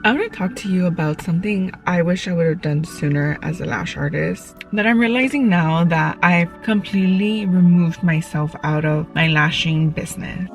I want to talk to you about something I wish I would have done sooner as a lash artist that I'm realizing now that I've completely removed myself out of my lashing business.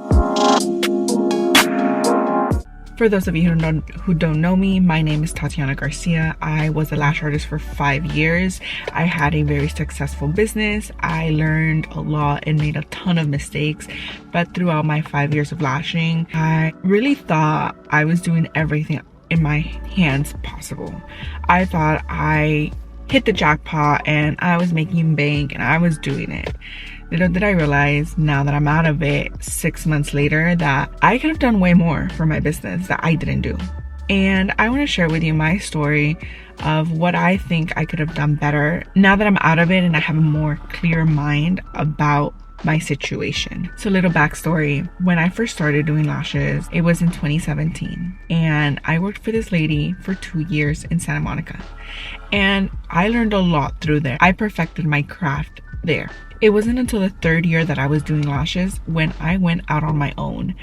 For those of you who don't know me, my name is Tatiana Garcia. I was a lash artist for 5 years. I had a very successful business. I learned a lot and made a ton of mistakes. But throughout my 5 years of lashing, I really thought I was doing everything in my hands possible. I thought I hit the jackpot and I was making bank and I was doing it. Little did I realize, now that I'm out of it 6 months later, that I could have done way more for my business that I didn't do. And I want to share with you my story of what I think I could have done better now that I'm out of it and I have a more clear mind about my situation. So, little backstory: when I first started doing lashes, it was in 2017, and I worked for this lady for 2 years in Santa Monica, and I learned a lot through there. I perfected my craft there. It wasn't until the 3rd year that I was doing lashes when I went out on my own,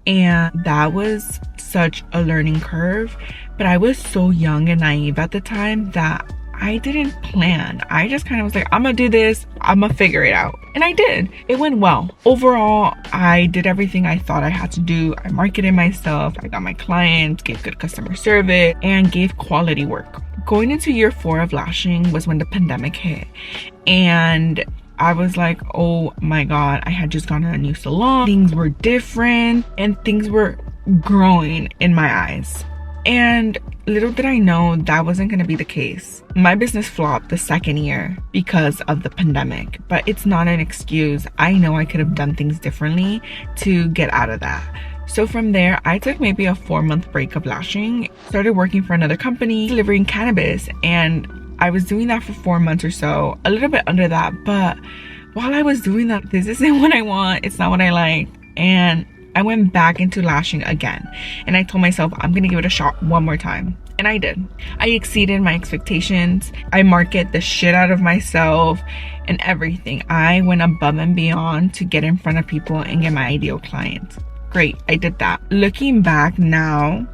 and that was such a learning curve. But I was so young and naive at the time that I didn't plan. I just kind of was like, I'm gonna do this, I'm gonna figure it out. And I did. It went well. Overall, I did everything I thought I had to do. I marketed myself, I got my clients, gave good customer service, and gave quality work. Going into year 4 of lashing was when the pandemic hit. And I was like, oh my God, I had just gone to a new salon. Things were different and things were growing in my eyes. And little did I know that wasn't going to be the case. My business flopped the 2nd year because of the pandemic, but it's not an excuse. I know I could have done things differently to get out of that. So from there, I took maybe a 4-month break of lashing, started working for another company, delivering cannabis, and I was doing that for 4 months or so, a little bit under that. But while I was doing that, this isn't what I want. It's not what I like. And I went back into lashing again, and I told myself I'm gonna give it a shot one more time, and I did. I exceeded my expectations. I market the shit out of myself and everything. I went above and beyond to get in front of people and get my ideal clients. Great, I did that. Looking back now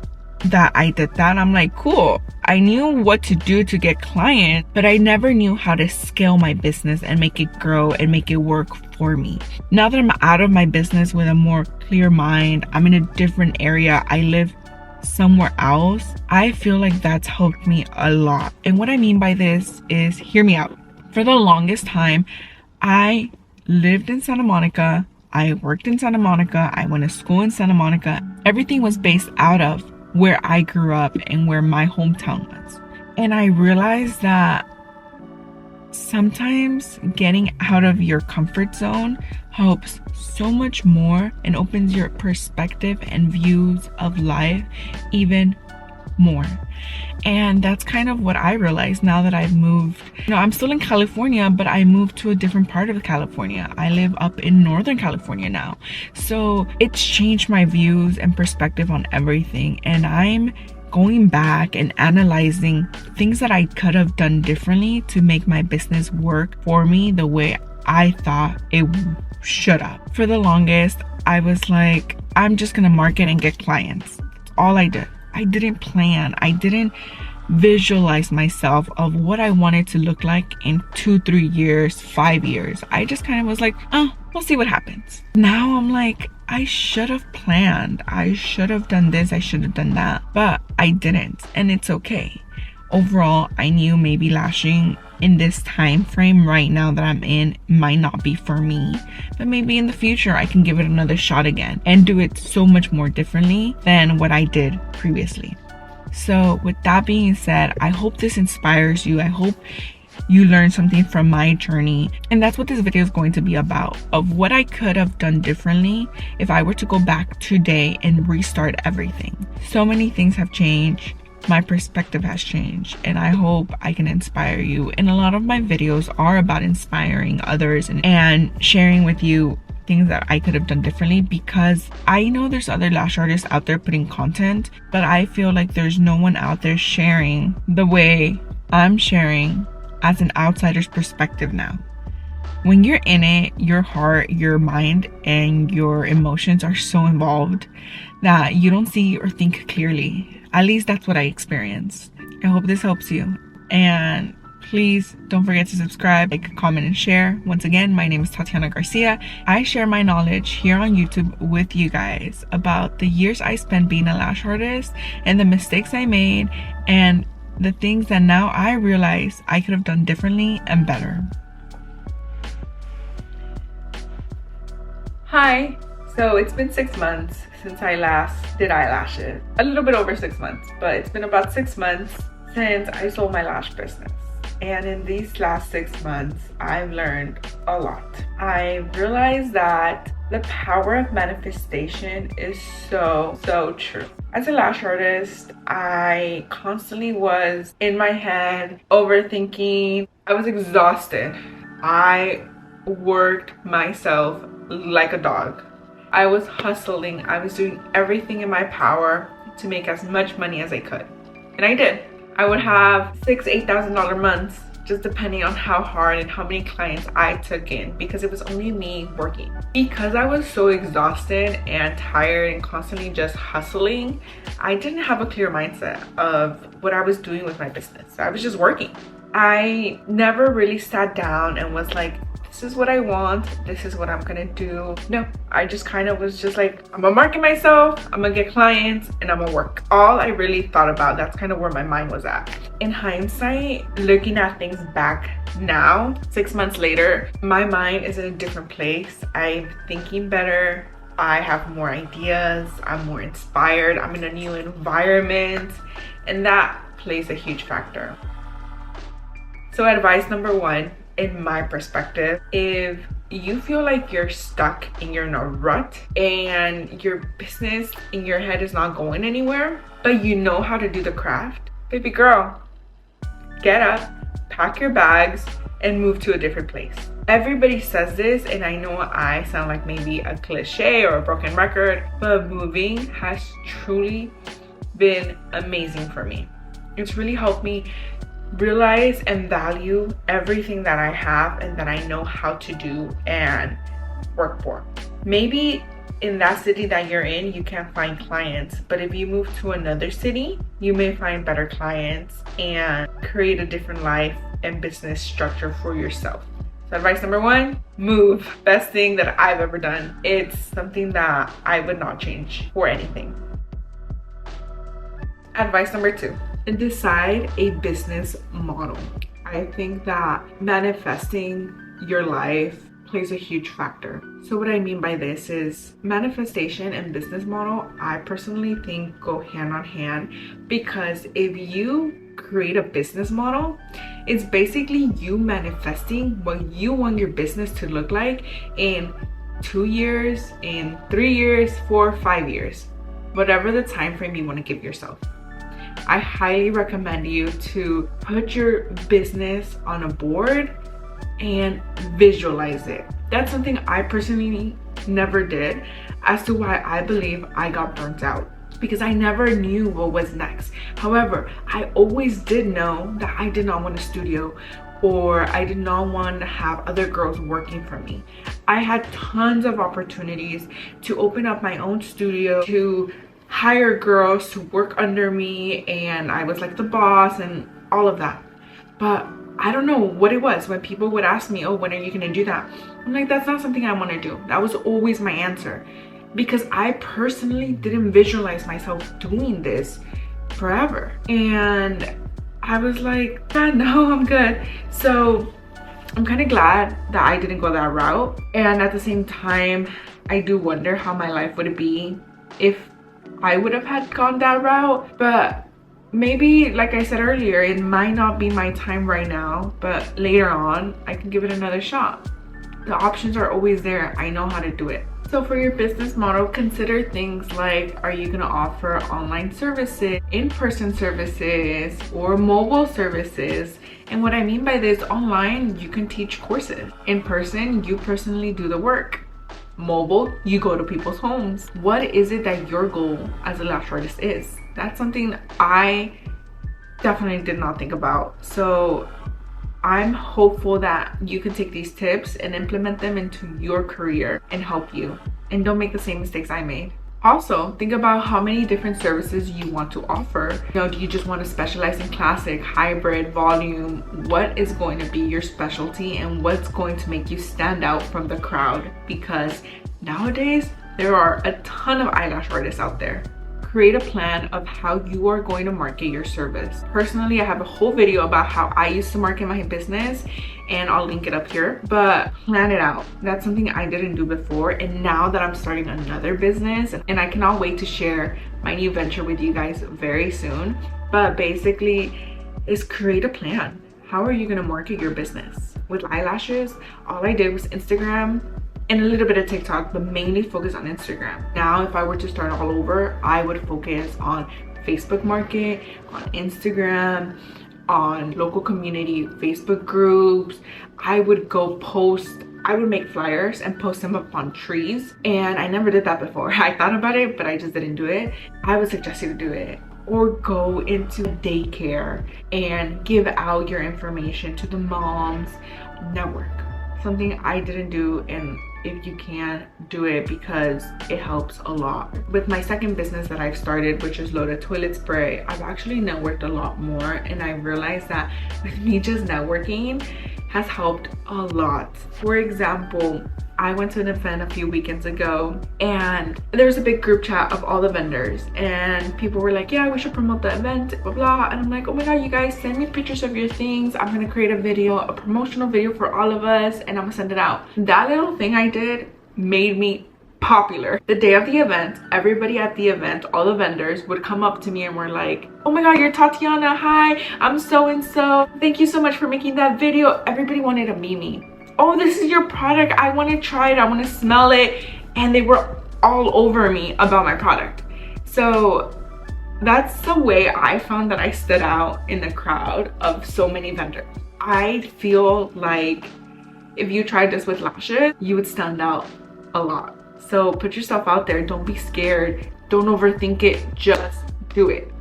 that I did that, I'm like, cool. I knew what to do to get clients, but I never knew how to scale my business and make it grow and make it work for me. Now that I'm out of my business with a more clear mind, I'm in a different area, I live somewhere else, I feel like that's helped me a lot. And what I mean by this is, hear me out. For the longest time, I lived in Santa Monica, I worked in Santa Monica, I went to school in Santa Monica. Everything was based out of where I grew up and where my hometown was. And I realized that sometimes getting out of your comfort zone helps so much more and opens your perspective and views of life even more. And that's kind of what I realized now that I've moved. I'm still in California, but I moved to a different part of California. I live up in Northern California now. So it's changed my views and perspective on everything. And I'm going back and analyzing things that I could have done differently to make my business work for me the way I thought it should have. For the longest, I was like, I'm just gonna market and get clients. That's all I did. I didn't plan. I didn't visualize myself of what I wanted to look like in 2, 3 years, 5 years. I just kind of was like, oh, we'll see what happens. Now I'm like, I should have planned. I should have done this. I should have done that. But I didn't. And it's okay. Overall, I knew maybe lashing in this time frame right now that I'm in might not be for me, but maybe in the future I can give it another shot again and do it so much more differently than what I did previously. So with that being said, I hope this inspires you. I hope you learn something from my journey, and that's what this video is going to be about, of what I could have done differently if I were to go back today and restart everything. So many things have changed. My perspective has changed, and I hope I can inspire you. And a lot of my videos are about inspiring others and sharing with you things that I could have done differently, because I know there's other lash artists out there putting content, but I feel like there's no one out there sharing the way I'm sharing as an outsider's perspective now. When you're in it, your heart, your mind, and your emotions are so involved that you don't see or think clearly. At least that's what I experienced. I hope this helps you. And please don't forget to subscribe, like, comment, and share. Once again, my name is Tatiana Garcia. I share my knowledge here on YouTube with you guys about the years I spent being a lash artist and the mistakes I made and the things that now I realize I could have done differently and better. Hi. So it's been 6 months since I last did eyelashes. A little bit over 6 months, but it's been about 6 months since I sold my lash business. And in these last 6 months, I've learned a lot. I realized that the power of manifestation is so true. As a lash artist, I constantly was in my head, overthinking. I was exhausted. I worked myself like a dog. I was hustling. I was doing everything in my power to make as much money as I could. And I did. I would have $8,000 months, just depending on how hard and how many clients I took in, because it was only me working. Because I was so exhausted and tired and constantly just hustling, I didn't have a clear mindset of what I was doing with my business. I was just working. I never really sat down and was like, this is what I want, this is what I'm gonna do. No, I just kind of was just like, I'm gonna market myself, I'm gonna get clients, and I'm gonna work. All I really thought about, that's kind of where my mind was at. In hindsight, looking at things back now, 6 months later, my mind is in a different place. I'm thinking better, I have more ideas, I'm more inspired, I'm in a new environment, and that plays a huge factor. So advice number one, in my perspective, if you feel like you're stuck and you're in a rut and your business in your head is not going anywhere, but you know how to do the craft, baby girl, get up, pack your bags, and move to a different place. Everybody says this, and I know I sound like maybe a cliche or a broken record, but moving has truly been amazing for me. It's really helped me realize and value everything that I have and that I know how to do and work for. Maybe in that city that you're in, you can't find clients, but if you move to another city, you may find better clients and create a different life and business structure for yourself. So advice number one, move. Best thing that I've ever done. It's something that I would not change for anything. Advice number two, decide a business model. I think that manifesting your life plays a huge factor. So what I mean by this is manifestation and business model, I personally think go hand on hand, because if you create a business model, it's basically you manifesting what you want your business to look like in 2 years, in 3 years, 4, 5 years, whatever the time frame you want to give yourself. I highly recommend you to put your business on a board and visualize it. That's something I personally never did, as to why I believe I got burnt out, because I never knew what was next. However, I always did know that I did not want a studio, or I did not want to have other girls working for me. I had tons of opportunities to open up my own studio, to hire girls to work under me, and I was like the boss and all of that. But I don't know what it was when people would ask me, oh, when are you gonna do that? I'm like, that's not something I want to do. That was always my answer, because I personally didn't visualize myself doing this forever. And I was like, no, I'm good. So I'm kind of glad that I didn't go that route. And at the same time, I do wonder how my life would be if I would have had gone that route. But maybe, like I said earlier, it might not be my time right now, but later on I can give it another shot. The options are always there. I know how to do it. So for your business model, consider things like, are you going to offer online services, in-person services, or mobile services? And what I mean by this, online, you can teach courses. In person, you personally do the work. Mobile, you go to people's homes. What is it that your goal as a lash artist is? That's something I definitely did not think about. So I'm hopeful that you can take these tips and implement them into your career and help you. And don't make the same mistakes I made. Also, think about how many different services you want to offer. Do you just want to specialize in classic, hybrid, volume? What is going to be your specialty and what's going to make you stand out from the crowd? Because nowadays, there are a ton of eyelash artists out there. Create a plan of how you are going to market your service. Personally, I have a whole video about how I used to market my business, and I'll link it up here, but plan it out. That's something I didn't do before, and now that I'm starting another business, and I cannot wait to share my new venture with you guys very soon. But basically, is create a plan. How are you gonna market your business? With eyelashes, all I did was Instagram and a little bit of TikTok, but mainly focus on Instagram. Now, if I were to start all over, I would focus on Facebook market, on Instagram, on local community Facebook groups. I would go post, I would make flyers and post them up on trees. And I never did that before. I thought about it, but I just didn't do it. I would suggest you to do it. Or go into daycare and give out your information to the moms. Network. Something I didn't do, and if you can, do it because it helps a lot. With my second business that I've started, which is Loaded Toilet Spray, I've actually networked a lot more, and I realized that with me just networking has helped a lot. For example, I went to an event a few weekends ago, and there was a big group chat of all the vendors, and people were like, yeah, we should promote the event, blah blah. And I'm like, oh my god, you guys, send me pictures of your things. I'm gonna create a video, a promotional video for all of us, and I'm gonna send it out. That little thing I did made me popular. The day of the event, everybody at the event, all the vendors would come up to me and were like, oh my god, you're Tatiana, hi, I'm so and so, thank you so much for making that video. Everybody wanted to meet me. Oh, this is your product, I want to try it, I want to smell it. And they were all over me about my product. So that's the way I found that I stood out in the crowd of so many vendors. I feel like if you tried this with lashes, you would stand out a lot. So put yourself out there, don't be scared, don't overthink it, just do it.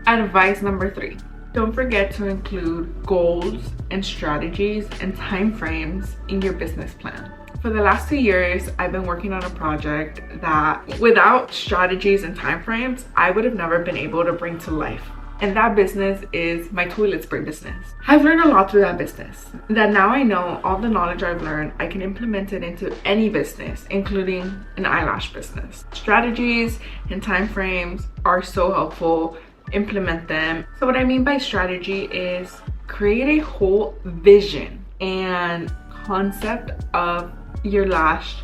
Advice number 3. Don't forget to include goals and strategies and time frames in your business plan. For the last 2 years, I've been working on a project that without strategies and time frames, I would have never been able to bring to life. And that business is my toilet spray business. I've learned a lot through that business, that now I know all the knowledge I've learned, I can implement it into any business, including an eyelash business. Strategies and time frames are so helpful. Implement them. So what I mean by strategy is create a whole vision and concept of your lash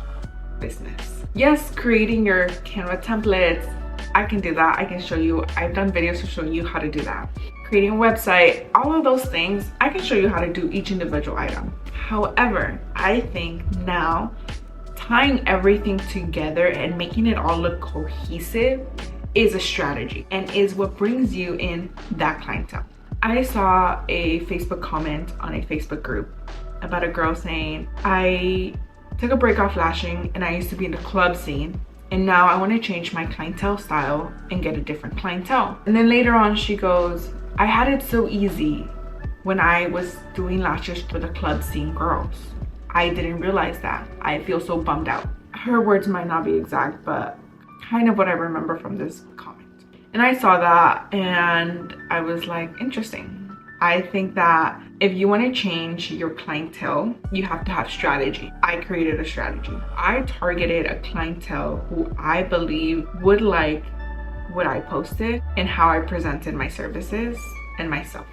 business. Yes, creating your Canva templates, I can do that. I can show you. I've done videos to show you how to do that. Creating a website, all of those things, I can show you how to do each individual item. However, I think now tying everything together and making it all look cohesive is a strategy and is what brings you in that clientele. I saw a Facebook comment on a Facebook group about a girl saying, I took a break off lashing and I used to be in the club scene, and now I want to change my clientele style and get a different clientele. And then later on she goes, I had it so easy when I was doing lashes for the club scene girls. I didn't realize that. I feel so bummed out. Her words might not be exact, but kind of what I remember from this comment. And I saw that and I was like, interesting. I think that if you want to change your clientele, you have to have strategy. I created a strategy. I targeted a clientele who I believe would like what I posted and how I presented my services and myself.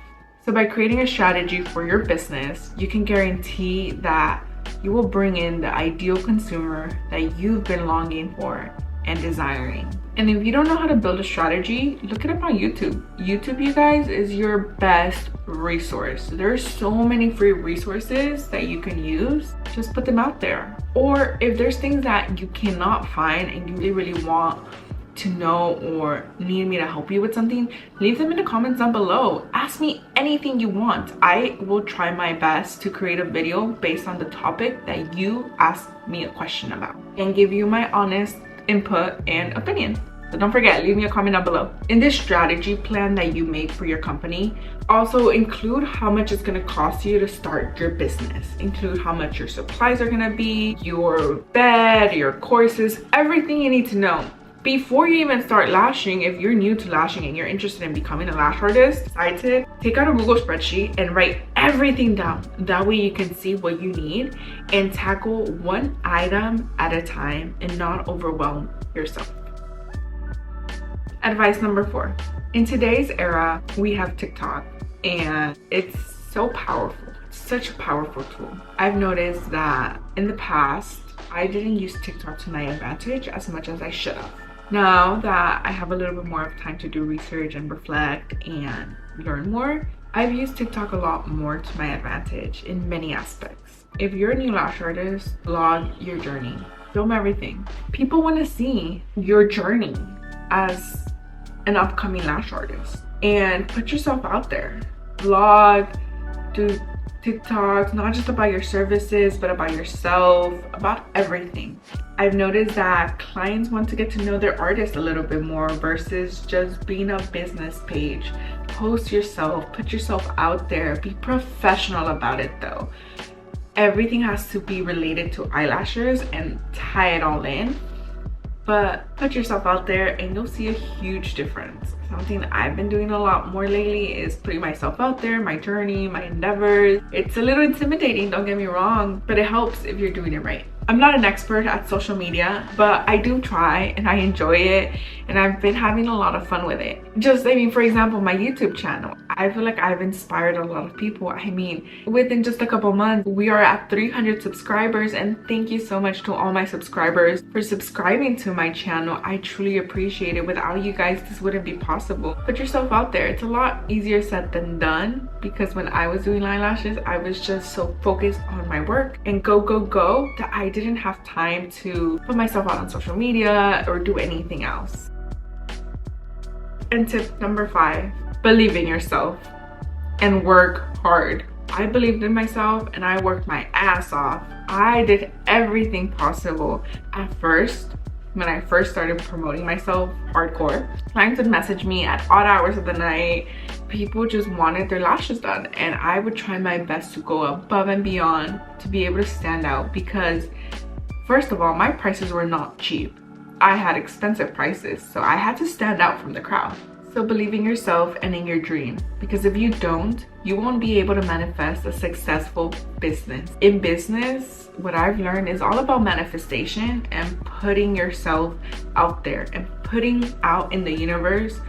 So by creating a strategy for your business, you can guarantee that you will bring in the ideal consumer that you've been longing for and desiring. And if you don't know how to build a strategy, look it up on YouTube. YouTube, you guys, is your best resource. There's so many free resources that you can use. Just put them out there. Or if there's things that you cannot find and you really want to know or need me to help you with something, leave them in the comments down below. Ask me anything you want. I will try my best to create a video based on the topic that you ask me a question about and give you my honest input and opinion. So don't forget, leave me a comment down below. In this strategy plan that you make for your company, also include how much it's gonna cost you to start your business. Include how much your supplies are gonna be, your bed, your courses, everything you need to know. Before you even start lashing, if you're new to lashing and you're interested in becoming a lash artist, I tip, take out a Google spreadsheet and write everything down. That way you can see what you need and tackle one item at a time and not overwhelm yourself. Advice number 4. In today's era, we have TikTok and it's so powerful. It's such a powerful tool. I've noticed that in the past, I didn't use TikTok to my advantage as much as I should have. Now that I have a little bit more of time to do research and reflect and learn more, I've used TikTok a lot more to my advantage in many aspects. If you're a new lash artist, vlog your journey. Film everything. People want to see your journey as an upcoming lash artist. And put yourself out there. Vlog, do TikToks, not just about your services, but about yourself, about everything. I've noticed that clients want to get to know their artist a little bit more versus just being a business page. Post yourself, put yourself out there, be professional about it though. Everything has to be related to eyelashes and tie it all in. But put yourself out there and you'll see a huge difference. Something I've been doing a lot more lately is putting myself out there, my journey, my endeavors. It's a little intimidating, don't get me wrong, but it helps if you're doing it right. I'm not an expert at social media, but I do try and I enjoy it and I've been having a lot of fun with it. For example, my YouTube channel. I feel like I've inspired a lot of people. I mean, within just a couple months, we are at 300 subscribers and thank you so much to all my subscribers for subscribing to my channel. I truly appreciate it. Without you guys, this wouldn't be possible. Put yourself out there. It's a lot easier said than done because when I was doing eyelashes, I was just so focused on my work and go that I didn't have time to put myself out on social media or do anything else. And tip number 5, believe in yourself and work hard. I believed in myself and I worked my ass off. I did everything possible. At first, when I first started promoting myself hardcore, clients would message me at odd hours of the night. People just wanted their lashes done and I would try my best to go above and beyond to be able to stand out because first of all, my prices were not cheap. I had expensive prices, so I had to stand out from the crowd. So believe in yourself and in your dream, because if you don't, you won't be able to manifest a successful business. In business, what I've learned is all about manifestation and putting yourself out there and putting out in the universe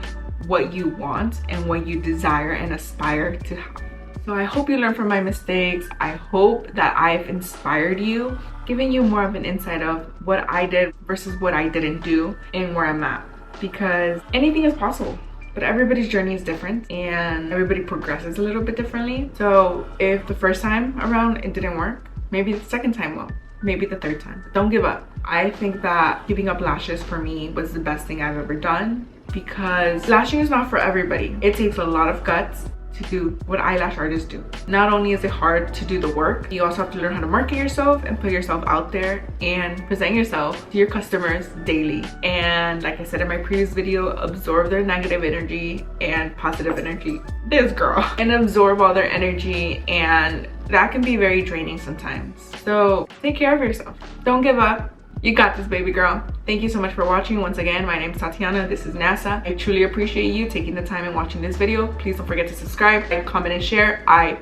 what you want and what you desire and aspire to have. So I hope you learn from my mistakes. I hope that I've inspired you, giving you more of an insight of what I did versus what I didn't do and where I'm at. Because anything is possible, but everybody's journey is different and everybody progresses a little bit differently. So if the first time around it didn't work, maybe the second time will, maybe the third time. Don't give up. I think that keeping up lashes for me was the best thing I've ever done because lashing is not for everybody. It takes a lot of guts to do what eyelash artists do. Not only is it hard to do the work, you also have to learn how to market yourself and put yourself out there and present yourself to your customers daily. And like I said in my previous video, absorb their negative energy and positive energy. This girl. And absorb all their energy, and that can be very draining sometimes. So take care of yourself. Don't give up. You got this, baby girl. Thank you so much for watching. Once again, my name is Tatiana. This is NASA. I truly appreciate you taking the time and watching this video. Please don't forget to subscribe, like, comment, and share. I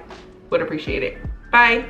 would appreciate it. Bye.